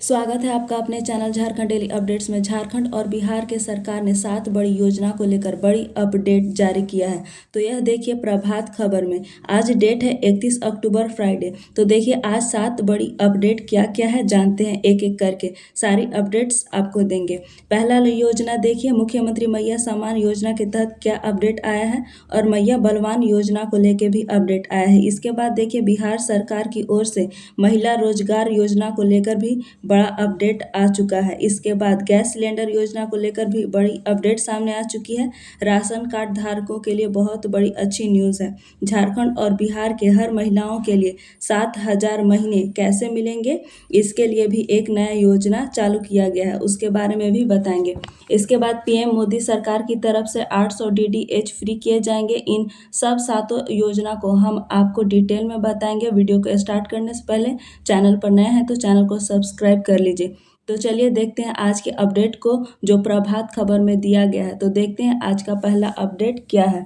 स्वागत है आपका अपने चैनल झारखंड डेली अपडेट्स में। झारखंड और बिहार के सरकार ने 7 बड़ी योजना को लेकर बड़ी अपडेट जारी किया है। तो यह देखिए प्रभात खबर में। आज डेट है 31 अक्टूबर फ्राइडे। तो देखिए आज 7 बड़ी अपडेट क्या क्या है जानते हैं एक एक करके। सारी अपडेट्स आपको देंगे। पहला योजना देखिए मुख्यमंत्री मैया सम्मान योजना के तहत क्या अपडेट आया है और मैया बलवान योजना को लेकर भी अपडेट आया है। इसके बाद देखिए बिहार सरकार की ओर से महिला रोजगार योजना को लेकर भी बड़ा अपडेट आ चुका है। इसके बाद गैस सिलेंडर योजना को लेकर भी बड़ी अपडेट सामने आ चुकी है। राशन कार्ड धारकों के लिए बहुत बड़ी अच्छी न्यूज़ है। झारखंड और बिहार के हर महिलाओं के लिए 7,000 महीने कैसे मिलेंगे, इसके लिए भी एक नया योजना चालू किया गया है, उसके बारे में भी बताएंगे। इसके बाद पीएम मोदी सरकार की तरफ से 800 डीडीएच फ्री किए जाएंगे। इन सब 7 योजना को हम आपको डिटेल में बताएंगे। वीडियो को स्टार्ट करने से पहले चैनल पर नए हैं तो चैनल को सब्सक्राइब कर लीजिए। तो चलिए देखते हैं आज के अपडेट को जो प्रभात खबर में दिया गया है। तो देखते हैं आज का पहला अपडेट क्या है।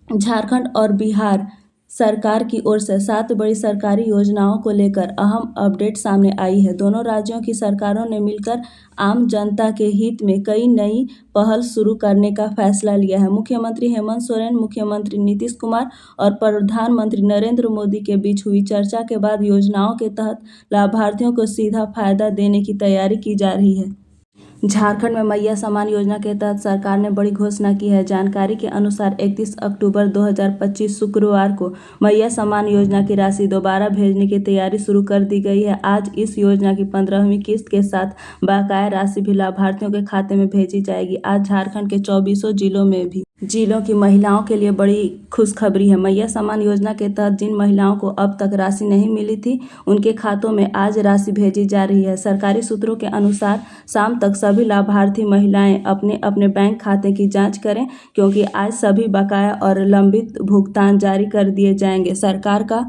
झारखंड और बिहार सरकार की ओर से 7 बड़ी सरकारी योजनाओं को लेकर अहम अपडेट सामने आई है। दोनों राज्यों की सरकारों ने मिलकर आम जनता के हित में कई नई पहल शुरू करने का फैसला लिया है। मुख्यमंत्री हेमंत सोरेन, मुख्यमंत्री नीतीश कुमार और प्रधानमंत्री नरेंद्र मोदी के बीच हुई चर्चा के बाद योजनाओं के तहत लाभार्थियों को सीधा फायदा देने की तैयारी की जा रही है। झारखंड में मैया सम्मान योजना के तहत सरकार ने बड़ी घोषणा की है। जानकारी के अनुसार 31 अक्टूबर 2025 शुक्रवार को मैया सम्मान योजना की राशि दोबारा भेजने की तैयारी शुरू कर दी गई है। आज इस योजना की 15वीं किस्त के साथ बकाया राशि भी लाभार्थियों के खाते में भेजी जाएगी। आज झारखंड के 24 जिलों की महिलाओं के लिए बड़ी खुशखबरी है। मैया सम्मान योजना के तहत जिन महिलाओं को अब तक राशि नहीं मिली थी, उनके खातों में आज राशि भेजी जा रही है। सरकारी सूत्रों के अनुसार शाम तक सभी लाभार्थी महिलाएं अपने अपने बैंक खाते की जांच करें, क्योंकि आज सभी बकाया और लंबित भुगतान जारी कर दिए जाएंगे। सरकार का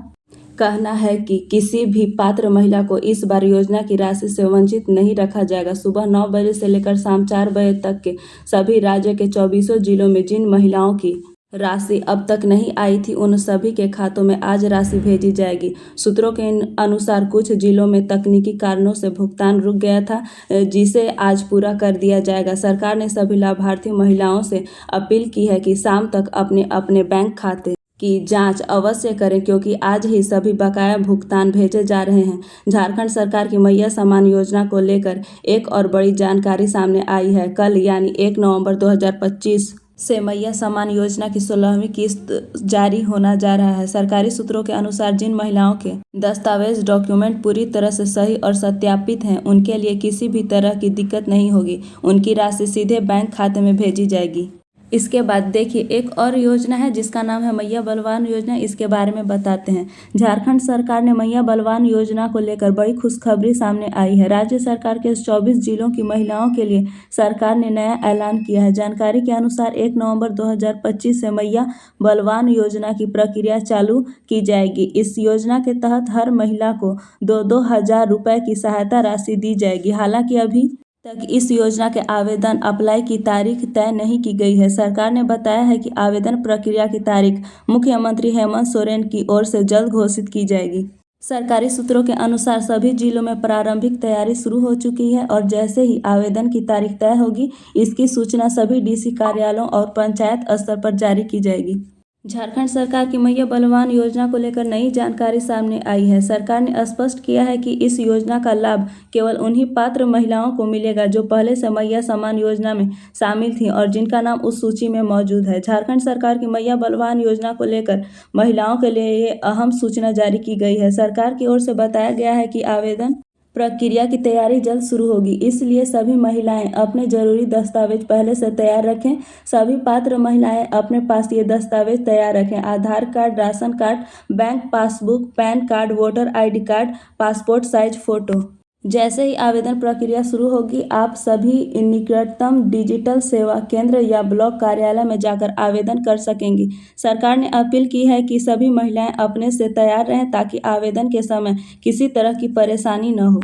कहना है कि किसी भी पात्र महिला को इस बार योजना की राशि से वंचित नहीं रखा जाएगा। सुबह 9 बजे से लेकर शाम 4 बजे तक के सभी राज्य के 24 जिलों में जिन महिलाओं की राशि अब तक नहीं आई थी, उन सभी के खातों में आज राशि भेजी जाएगी। सूत्रों के अनुसार कुछ जिलों में तकनीकी कारणों से भुगतान रुक गया था, जिसे आज पूरा कर दिया जाएगा। सरकार ने सभी लाभार्थी महिलाओं से अपील की है कि शाम तक अपने अपने बैंक खाते की जांच अवश्य करें, क्योंकि आज ही सभी बकाया भुगतान भेजे जा रहे हैं। झारखंड सरकार की मैया सम्मान योजना को लेकर एक और बड़ी जानकारी सामने आई है। कल यानी 1 नवंबर 2025 से मैया सम्मान योजना की 16वीं किस्त जारी होना जा रहा है। सरकारी सूत्रों के अनुसार जिन महिलाओं के दस्तावेज डॉक्यूमेंट पूरी तरह से सही और सत्यापित हैं, उनके लिए किसी भी तरह की दिक्कत नहीं होगी। उनकी राशि सीधे बैंक खाते में भेजी जाएगी। इसके बाद देखिए एक और योजना है जिसका नाम है मैया बलवान योजना। इसके बारे में बताते हैं। झारखंड सरकार ने मैया बलवान योजना को लेकर बड़ी खुशखबरी सामने आई है। राज्य सरकार के 24 जिलों की महिलाओं के लिए सरकार ने नया ऐलान किया है। जानकारी के अनुसार 1 नवंबर 2025 से मैया बलवान योजना की प्रक्रिया चालू की जाएगी। इस योजना के तहत हर महिला को 2-2 हजार रुपये की सहायता राशि दी जाएगी। हालांकि अभी तक इस योजना के आवेदन अप्लाई की तारीख तय नहीं की गई है। सरकार ने बताया है कि आवेदन प्रक्रिया की तारीख मुख्यमंत्री हेमंत सोरेन की ओर से जल्द घोषित की जाएगी। सरकारी सूत्रों के अनुसार सभी जिलों में प्रारंभिक तैयारी शुरू हो चुकी है और जैसे ही आवेदन की तारीख तय होगी, इसकी सूचना सभी डीसी कार्यालयों और पंचायत स्तर पर जारी की जाएगी। झारखंड सरकार की मैया बलवान योजना को लेकर नई जानकारी सामने आई है। सरकार ने स्पष्ट किया है कि इस योजना का लाभ केवल उन्हीं पात्र महिलाओं को मिलेगा जो पहले से मैया सम्मान योजना में शामिल थीं और जिनका नाम उस सूची में मौजूद है। झारखंड सरकार की मैया बलवान योजना को लेकर महिलाओं के लिए ये अहम सूचना जारी की गई है। सरकार की ओर से बताया गया है कि आवेदन प्रक्रिया की तैयारी जल्द शुरू होगी, इसलिए सभी महिलाएं अपने जरूरी दस्तावेज पहले से तैयार रखें। सभी पात्र महिलाएं अपने पास ये दस्तावेज तैयार रखें: Aadhaar card, ration card, bank passbook, PAN card, voter ID card, passport size photo. जैसे ही आवेदन प्रक्रिया शुरू होगी, आप सभी निकटतम डिजिटल सेवा केंद्र या ब्लॉक कार्यालय में जाकर आवेदन कर सकेंगी। सरकार ने अपील की है कि सभी महिलाएं अपने से तैयार रहें ताकि आवेदन के समय किसी तरह की परेशानी न हो।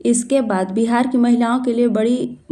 इसके बाद बिहार की महिलाओं के लिए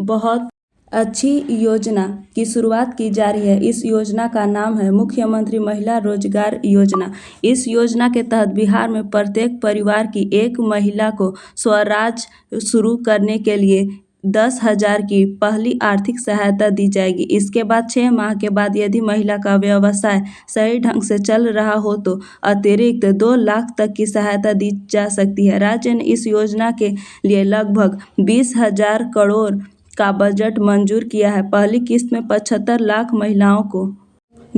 बहुत अच्छी योजना की शुरुआत की जा रही है। इस योजना का नाम है मुख्यमंत्री महिला रोजगार योजना। इस योजना के तहत बिहार में प्रत्येक परिवार की एक महिला को स्वराज शुरू करने के लिए 10,000 की पहली आर्थिक सहायता दी जाएगी। इसके बाद 6 माह के बाद यदि महिला का व्यवसाय सही ढंग से चल रहा हो तो अतिरिक्त 2 लाख तक की सहायता दी जा सकती है। राज्य ने इस योजना के लिए लगभग 20,000 करोड़ का बजट मंजूर किया है। पहली किस्त में 75 लाख महिलाओं को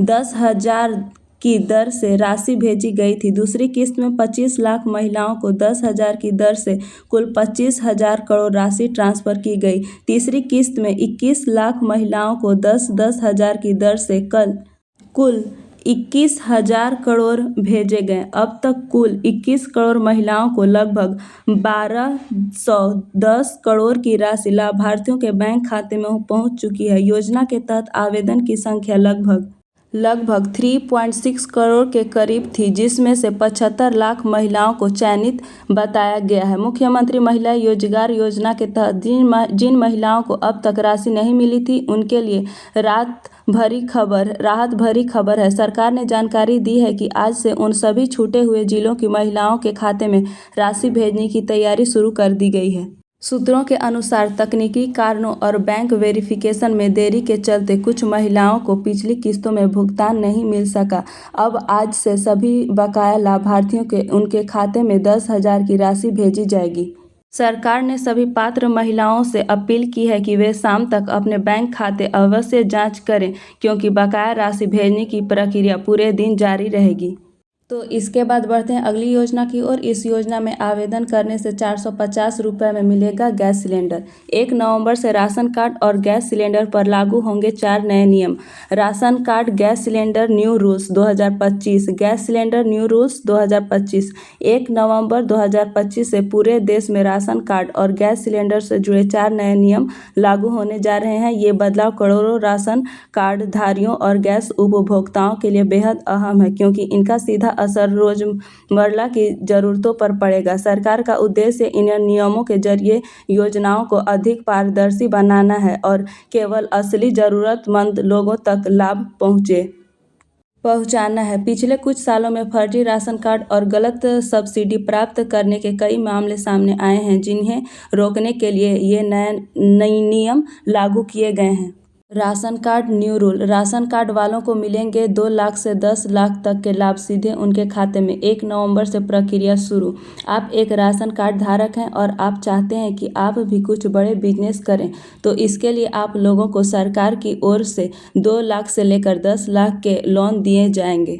10,000 की दर से राशि भेजी गई थी। दूसरी किस्त में 25 लाख महिलाओं को 10,000 की दर से कुल 25,000 करोड़ राशि ट्रांसफर की गई। तीसरी किस्त में 21 लाख महिलाओं को 10-10 हज़ार की दर से कुल 21,000 करोड़ भेजे गए। अब तक कुल 21 करोड़ महिलाओं को लगभग 1,210 करोड़ की राशि लाभार्थियों के बैंक खाते में पहुंच चुकी है। योजना के तहत आवेदन की संख्या लगभग 3.6 करोड़ के करीब थी, जिसमें से 75 लाख महिलाओं को चयनित बताया गया है। मुख्यमंत्री महिला रोजगार योजना के तहत जिन महिलाओं को अब तक राशि नहीं मिली थी, उनके लिए राहत भरी खबर है। सरकार ने जानकारी दी है कि आज से उन सभी छूटे हुए जिलों की महिलाओं के खाते में राशि भेजने की तैयारी शुरू कर दी गई है। सूत्रों के अनुसार तकनीकी कारणों और बैंक वेरिफिकेशन में देरी के चलते कुछ महिलाओं को पिछली किस्तों में भुगतान नहीं मिल सका। अब आज से सभी बकाया लाभार्थियों के उनके खाते में 10,000 की राशि भेजी जाएगी। सरकार ने सभी पात्र महिलाओं से अपील की है कि वे शाम तक अपने बैंक खाते अवश्य जांच करें, क्योंकि बकाया राशि भेजने की प्रक्रिया पूरे दिन जारी रहेगी। तो इसके बाद बढ़ते हैं अगली योजना की ओर। इस योजना में आवेदन करने से 450 रुपये में मिलेगा गैस सिलेंडर। 1 नवंबर से राशन कार्ड और गैस सिलेंडर पर लागू होंगे 4 नए नियम। Ration card gas cylinder new rules 2025, gas cylinder new rules 2025। 1 नवंबर 2025 से पूरे देश में राशन कार्ड और गैस सिलेंडर से जुड़े 4 नए नियम लागू होने जा रहे हैं। ये बदलाव करोड़ों राशन कार्ड धारियों और गैस उपभोक्ताओं के लिए बेहद अहम है, क्योंकि इनका सीधा असर रोजमर्रा की जरूरतों पर पड़ेगा। सरकार का उद्देश्य इन नियमों के जरिए योजनाओं को अधिक पारदर्शी बनाना है और केवल असली जरूरतमंद लोगों तक लाभ पहुंचाना है। पिछले कुछ सालों में फर्जी राशन कार्ड और गलत सब्सिडी प्राप्त करने के कई मामले सामने आए हैं, जिन्हें रोकने के लिए ये नए नियम लागू किए गए हैं। Ration card new rule. Ration card वालों को मिलेंगे 2 लाख से 10 लाख तक के लाभ सीधे उनके खाते में। 1 नवंबर से प्रक्रिया शुरू। आप एक राशन कार्ड धारक हैं और आप चाहते हैं कि आप भी कुछ बड़े बिजनेस करें, तो इसके लिए आप लोगों को सरकार की ओर से 2 लाख से लेकर 10 लाख के लोन दिए जाएंगे।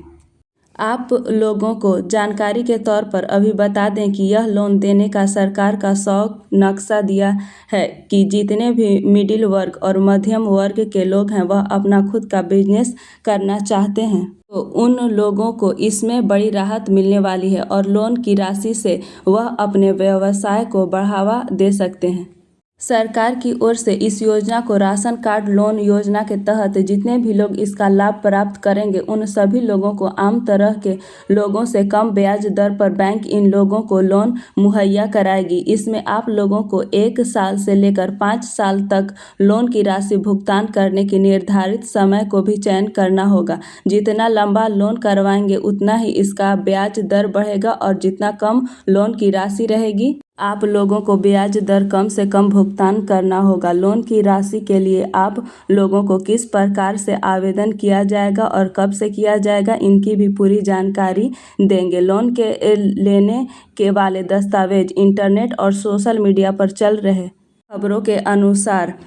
आप लोगों को जानकारी के तौर पर अभी बता दें कि यह लोन देने का सरकार का शौक नक्शा दिया है कि जितने भी मिडिल वर्ग और मध्यम वर्ग के लोग हैं, वह अपना खुद का बिजनेस करना चाहते हैं, तो उन लोगों को इसमें बड़ी राहत मिलने वाली है और लोन की राशि से वह अपने व्यवसाय को बढ़ावा दे सकते हैं। सरकार की ओर से इस योजना को राशन कार्ड लोन योजना के तहत जितने भी लोग इसका लाभ प्राप्त करेंगे, उन सभी लोगों को आम तरह के लोगों से कम ब्याज दर पर बैंक इन लोगों को लोन मुहैया कराएगी। इसमें आप लोगों को 1 साल से लेकर 5 साल तक लोन की राशि भुगतान करने के निर्धारित समय को भी चयन करना होगा। जितना लंबा लोन करवाएंगे, उतना ही इसका ब्याज दर बढ़ेगा और जितना कम लोन की राशि रहेगी, आप लोगों को ब्याज दर कम से कम भुगतान करना होगा। लोन की राशि के लिए आप लोगों को किस प्रकार से आवेदन किया जाएगा और कब से किया जाएगा, इनकी भी पूरी जानकारी देंगे। लोन के लेने के वाले दस्तावेज इंटरनेट और सोशल मीडिया पर चल रहे खबरों के अनुसार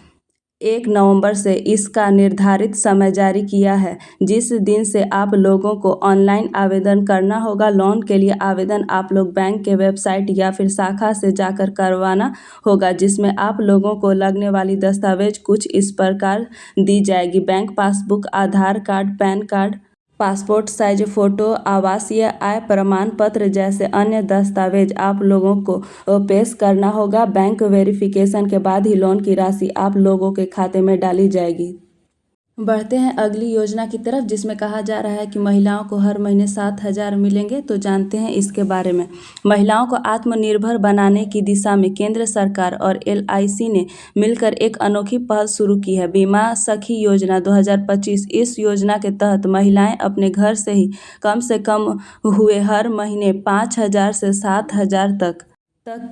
1 नवंबर से इसका निर्धारित समय जारी किया है, जिस दिन से आप लोगों को ऑनलाइन आवेदन करना होगा। लोन के लिए आवेदन आप लोग बैंक के वेबसाइट या फिर शाखा से जाकर करवाना होगा, जिसमें आप लोगों को लगने वाली दस्तावेज कुछ इस प्रकार दी जाएगी: bank passbook, Aadhaar card, PAN card, passport size photo, आवासीय आय प्रमाण पत्र जैसे अन्य दस्तावेज आप लोगों को पेश करना होगा। बैंक वेरिफिकेशन के बाद ही लोन की राशि आप लोगों के खाते में डाली जाएगी। बढ़ते हैं अगली योजना की तरफ, जिसमें कहा जा रहा है कि महिलाओं को हर महीने 7,000 मिलेंगे। तो जानते हैं इसके बारे में। महिलाओं को आत्मनिर्भर बनाने की दिशा में केंद्र सरकार और LIC ने मिलकर एक अनोखी पहल शुरू की है, बीमा सखी योजना 2025। इस योजना के तहत महिलाएं अपने घर से ही कम से कम हुए हर महीने 5,000 से 7,000 तक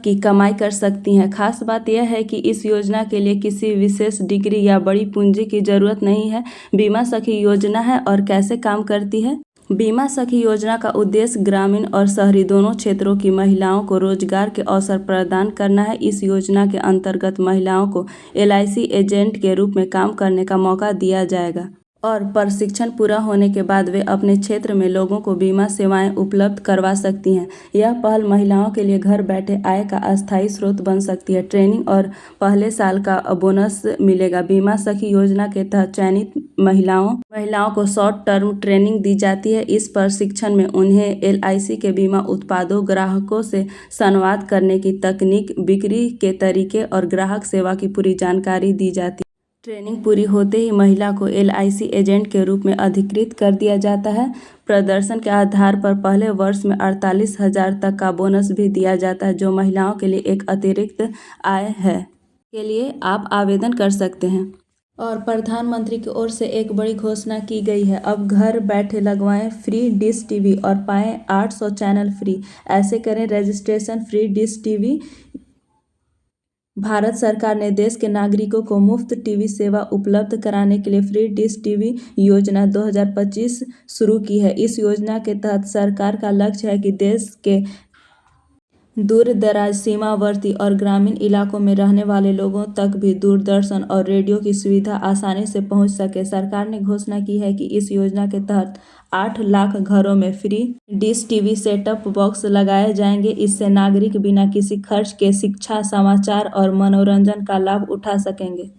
की कमाई कर सकती हैं। खास बात यह है कि इस योजना के लिए किसी विशेष डिग्री या बड़ी पूंजी की जरूरत नहीं है। बीमा सखी योजना है और कैसे काम करती है। बीमा सखी योजना का उद्देश्य ग्रामीण और शहरी दोनों क्षेत्रों की महिलाओं को रोजगार के अवसर प्रदान करना है। इस योजना के अंतर्गत महिलाओं को LIC एजेंट के रूप में काम करने का मौका दिया जाएगा और प्रशिक्षण पूरा होने के बाद वे अपने क्षेत्र में लोगों को बीमा सेवाएं उपलब्ध करवा सकती हैं। यह पहल महिलाओं के लिए घर बैठे आय का अस्थायी स्रोत बन सकती है। ट्रेनिंग और पहले साल का बोनस मिलेगा। बीमा सखी योजना के तहत चयनित महिलाओं को शॉर्ट टर्म ट्रेनिंग दी जाती है। इस प्रशिक्षण में उन्हें LIC के बीमा उत्पादों, ग्राहकों से संवाद करने की तकनीक, बिक्री के तरीके और ग्राहक सेवा की पूरी जानकारी दी जाती है। ट्रेनिंग पूरी होते ही महिला को LIC एजेंट के रूप में अधिकृत कर दिया जाता है। प्रदर्शन के आधार पर पहले वर्ष में 48,000 तक का बोनस भी दिया जाता है, जो महिलाओं के लिए एक अतिरिक्त आय है। के लिए आप आवेदन कर सकते हैं। और प्रधानमंत्री की ओर से एक बड़ी घोषणा की गई है। अब घर बैठे लगवाएं फ्री डिश टीवी और पाएं 800 चैनल फ्री। ऐसे करें registration. Free dish TV. Bharat सरकार ने देश के नागरिकों को मुफ्त टीवी सेवा उपलब्ध कराने के लिए फ्री डिश टीवी योजना 2025 शुरू की है। इस योजना के तहत सरकार का लक्ष्य है कि देश के दूर दराज, सीमावर्ती और ग्रामीण इलाकों में रहने वाले लोगों तक भी दूरदर्शन और रेडियो की सुविधा आसानी से पहुंच सके। सरकार ने घोषणा की है कि इस योजना के तहत 8 लाख घरों में free dish TV setup box लगाए जाएंगे। इससे नागरिक बिना किसी खर्च के शिक्षा, समाचार और मनोरंजन का लाभ उठा सकेंगे।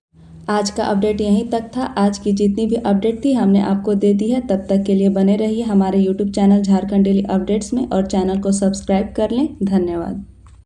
आज का अपडेट यहीं तक था। आज की जितनी भी अपडेट थी हमने आपको दे दी है। तब तक के लिए बने रहिए हमारे YouTube channel Jharkhand daily updates में और चैनल को सब्सक्राइब कर लें। धन्यवाद।